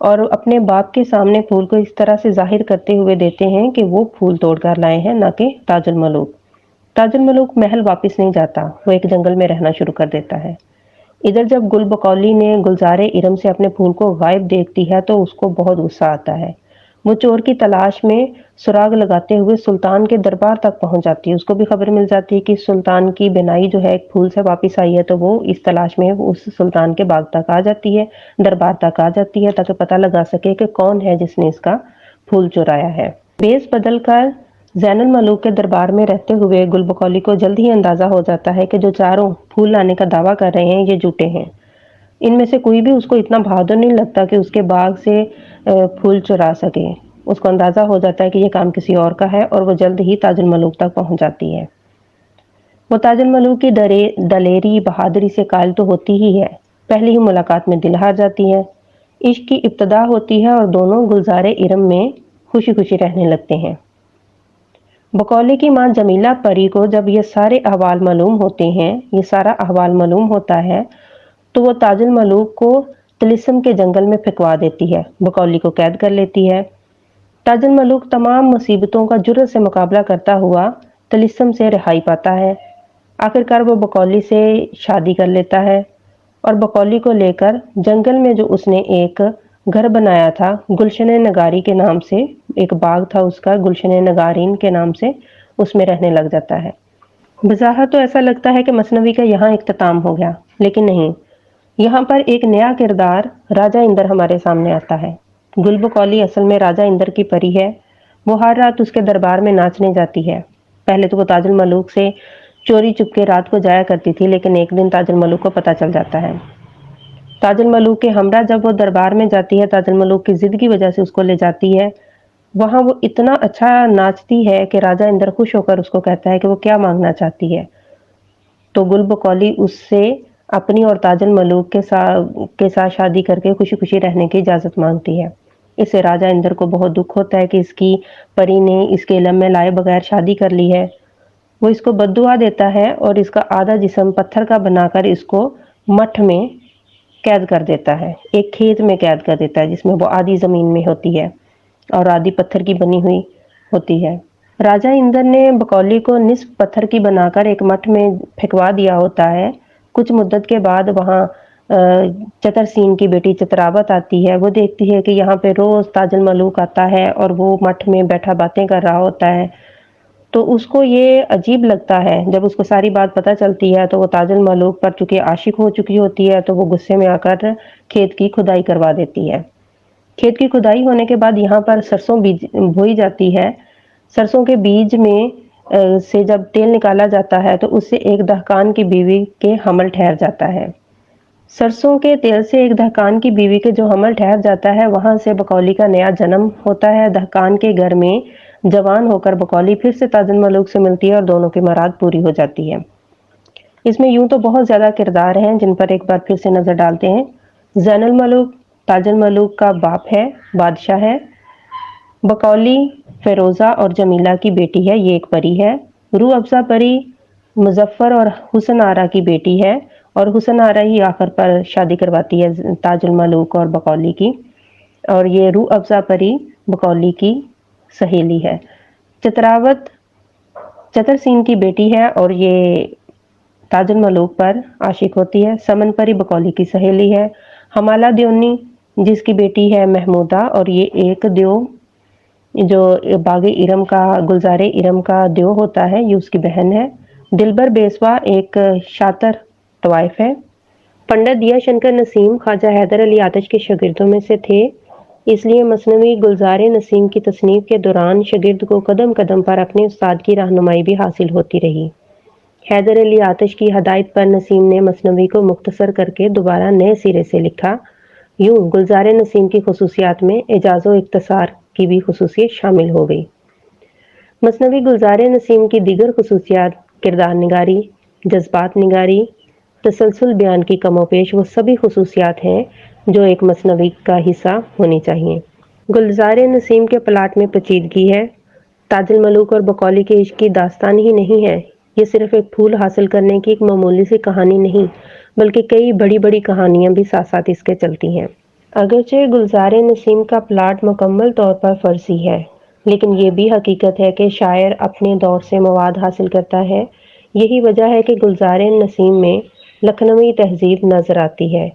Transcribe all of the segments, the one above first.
اور اپنے باپ کے سامنے پھول کو اس طرح سے ظاہر کرتے ہوئے دیتے ہیں کہ وہ پھول توڑ کر لائے ہیں، نہ کہ تاج الملوک۔ تاج الملوک محل واپس نہیں جاتا، وہ ایک جنگل میں رہنا شروع کر دیتا ہے۔ ادھر جب گل بکولی نے گلزار ارم سے اپنے پھول کو غائب دیکھتی ہے تو اس کو بہت غصہ آتا ہے۔ وہ چور کی تلاش میں سراغ لگاتے ہوئے سلطان کے دربار تک پہنچ جاتی ہے۔ اس کو بھی خبر مل جاتی ہے کہ سلطان کی بینائی جو ہے ایک پھول سے واپس آئی ہے، تو وہ اس تلاش میں اس سلطان کے باغ تک آ جاتی ہے، دربار تک آ جاتی ہے، تاکہ پتہ لگا سکے کہ کون ہے جس نے اس کا پھول چرایا ہے۔ بیس بدل کر زین الملوک کے دربار میں رہتے ہوئے گل بکولی کو جلد ہی اندازہ ہو جاتا ہے کہ جو چاروں پھول لانے کا دعویٰ کر رہے ہیں یہ جھوٹے ہیں۔ ان میں سے کوئی بھی اس کو اتنا بہادر نہیں لگتا کہ اس کے باغ سے پھول چرا سکے۔ اس کو اندازہ ہو جاتا ہے کہ یہ کام کسی اور کا ہے، اور وہ جلد ہی تاج الملوک تک پہنچ جاتی ہے۔ وہ تاج الملوک کی دلیری بہادری سے قائل تو ہوتی ہی ہے، پہلی ہی ملاقات میں دل ہار جاتی ہے۔ عشق کی ابتدا ہوتی ہے اور دونوں گلزار ارم میں خوشی خوشی رہنے لگتے ہیں۔ بکولی کی ماں جمیلہ پری کو جب یہ سارے احوال معلوم ہوتے ہیں، یہ سارا احوال معلوم ہوتا ہے، تو وہ تاج الملوک کو طلسم کے جنگل میں پھینکوا دیتی ہے، بکولی کو قید کر لیتی ہے۔ تاج الملوک تمام مصیبتوں کا جرأت سے مقابلہ کرتا ہوا طلسم سے رہائی پاتا ہے۔ آخرکار وہ بکولی سے شادی کر لیتا ہے اور بکولی کو لے کر جنگل میں جو اس نے ایک گھر بنایا تھا گلشن نگاری کے نام سے، ایک باغ تھا اس کا گلشن نگارین کے نام سے، اس میں رہنے لگ جاتا ہے۔ بظاہر تو ایسا لگتا ہے کہ مثنوی کا یہاں اختتام ہو گیا، لیکن نہیں، یہاں پر ایک نیا کردار راجہ اندر ہمارے سامنے آتا ہے۔ گل بکولی اصل میں راجہ اندر کی پری ہے۔ وہ ہر رات اس کے دربار میں ناچنے جاتی ہے۔ پہلے تو وہ تاج الملوک سے چوری چپ کے رات کو جایا کرتی تھی، لیکن ایک دن تاج الملوک کو پتہ چل جاتا ہے۔ تاج الملوک کے ہمراہ جب وہ دربار میں جاتی ہے، تاج الملوک کی ضد کی وجہ سے اس کو لے جاتی ہے، وہاں وہ اتنا اچھا ناچتی ہے کہ راجہ اندر خوش ہو کر اس کو کہتا ہے کہ وہ کیا مانگنا چاہتی ہے۔ تو گل بکولی اس سے اپنی اور تاج الملوک کے ساتھ شادی کر کے خوشی خوشی رہنے کی اجازت مانگتی ہے۔ اس سے راجہ اندر کو بہت دکھ ہوتا ہے کہ اس کی پری نے اس کے علم میں لائے بغیر شادی کر لی ہے۔ وہ اس کو بد دعا دیتا ہے اور اس کا آدھا جسم پتھر کا بنا کر اس کو مٹھ میں قید کر دیتا ہے، ایک کھیت میں قید کر دیتا ہے جس میں وہ آدھی زمین میں ہوتی ہے اور آدھی پتھر کی بنی ہوئی ہوتی ہے۔ راجہ اندر نے بکولی کو نصف پتھر کی بنا کر ایک مٹھ میں پھینکوا دیا ہوتا ہے۔ کچھ مدت کے بعد وہاں چتر سین کی بیٹی چتراوت آتی ہے۔ وہ دیکھتی ہے کہ یہاں پہ روز تاج الملوک آتا ہے اور وہ مٹھ میں بیٹھا باتیں کر رہا ہوتا ہے، تو اس کو یہ عجیب لگتا ہے۔ جب اس کو ساری بات پتہ چلتی ہے تو وہ تاج الملوک پر چونکہ عاشق ہو چکی ہوتی ہے، تو وہ غصے میں آ کر کھیت کی کھدائی کروا دیتی ہے۔ کھیت کی کھدائی ہونے کے بعد یہاں پر سرسوں بوئی جاتی ہے۔ سرسوں کے بیج میں سے جب تیل نکالا جاتا ہے تو اس سے ایک دہقان کی بیوی کے حمل ٹھہر جاتا ہے۔ سرسوں کے تیل سے ایک دہقان کی بیوی کے جو حمل ٹھہر جاتا ہے، وہاں سے بکولی کا نیا جنم ہوتا ہے۔ دہقان کے گھر میں جوان ہو کر بکولی پھر سے تاج الملوک سے ملتی ہے اور دونوں کی مراد پوری ہو جاتی ہے۔ اس میں یوں تو بہت زیادہ کردار ہیں جن پر ایک بار پھر سے نظر ڈالتے ہیں۔ زین الملوک تاج الملوک کا باپ ہے، بادشاہ ہے۔ بکولی فیروزہ اور جمیلہ کی بیٹی ہے، یہ ایک پری ہے۔ روح افزا پری مظفر اور حسن آرا کی بیٹی ہے، اور حسن آرا ہی آخر پر شادی کرواتی ہے تاج الملوک اور بکولی کی، اور یہ روح افزا پری بکولی کی سہیلی ہے۔ چتراوت چتر سین کی بیٹی ہے اور یہ تاج الملوک پر عاشق ہوتی ہے۔ سمن پری بکولی کی سہیلی ہے۔ ہمالہ دیونی جس کی بیٹی ہے محمودہ، اور یہ ایک دیو جو باغ ارم کا گلزار ارم کا دیو ہوتا ہے، یہ اس کی بہن ہے۔ دلبر بیسوا ایک شاطر طوائف ہے۔ پنڈت دیا شنکر نسیم خواجہ حیدر علی آتش کے شاگردوں میں سے تھے، اس لیے مثنوی گلزار نسیم کی تصنیف کے دوران شاگرد کو قدم قدم پر اپنے استاد کی رہنمائی بھی حاصل ہوتی رہی۔ حیدر علی آتش کی ہدایت پر نسیم نے مثنوی کو مختصر کر کے دوبارہ نئے سرے سے لکھا۔ یوں گلزار نسیم کی خصوصیات میں اعجاز و اختصار کی بھی خصوصیت شامل ہو گئی۔ مثنوی گلزار نسیم کی دیگر خصوصیات کردار نگاری، جذبات نگاری، تسلسل بیان کی کم و بیش وہ سبھی خصوصیات ہیں جو ایک مثنوی کا حصہ ہونی چاہیے۔ گلزار نسیم کے پلاٹ میں پیچیدگی ہے۔ تاج الملوک اور بکولی کے عشق کی داستان ہی نہیں ہے، یہ صرف ایک پھول حاصل کرنے کی ایک معمولی سی کہانی نہیں، بلکہ کئی بڑی بڑی کہانیاں بھی ساتھ ساتھ اس کے چلتی ہیں۔ اگرچہ گلزار نسیم کا پلاٹ مکمل طور پر فرضی ہے، لیکن یہ بھی حقیقت ہے کہ شاعر اپنے دور سے مواد حاصل کرتا ہے۔ یہی وجہ ہے کہ گلزار نسیم میں لکھنوی تہذیب نظر آتی ہے۔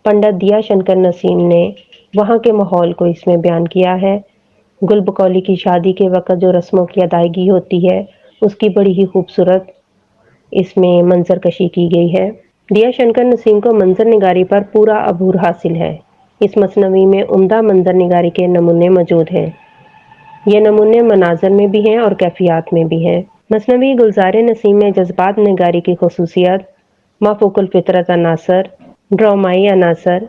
پنڈت دیا شنکر نسیم نے وہاں کے ماحول کو اس میں بیان کیا ہے۔ گل بکولی کی شادی کے وقت جو رسموں کی ادائیگی ہوتی ہے اس کی بڑی ہی خوبصورت اس میں منظر کشی کی گئی ہے۔ دیا شنکر نسیم کو منظر نگاری پر پورا عبور حاصل ہے۔ اس مثنوی میں عمدہ منظر نگاری کے نمونے موجود ہیں۔ یہ نمونے مناظر میں بھی ہیں اور کیفیات میں بھی ہیں۔ مثنوی گلزار نسیم میں جذبات نگاری کی خصوصیت، مافوق الفطرت عناصر، ڈرامائی عناصر۔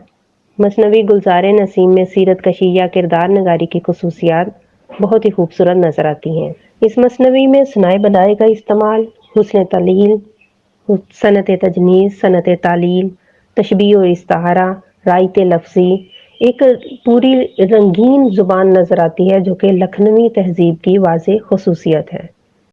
مثنوی گلزار نسیم میں سیرت کشی یا کردار نگاری کی خصوصیات بہت ہی خوبصورت نظر آتی ہیں۔ اس مثنوی میں ثنائے بدائع کا استعمال، حسن تعلیل، صنعت تجنیس، صنعت تعلیل، تشبیہ و استعارہ، رایت لفظی، ایک پوری رنگین زبان نظر آتی ہے جو کہ لکھنوی تہذیب کی واضح خصوصیت ہے۔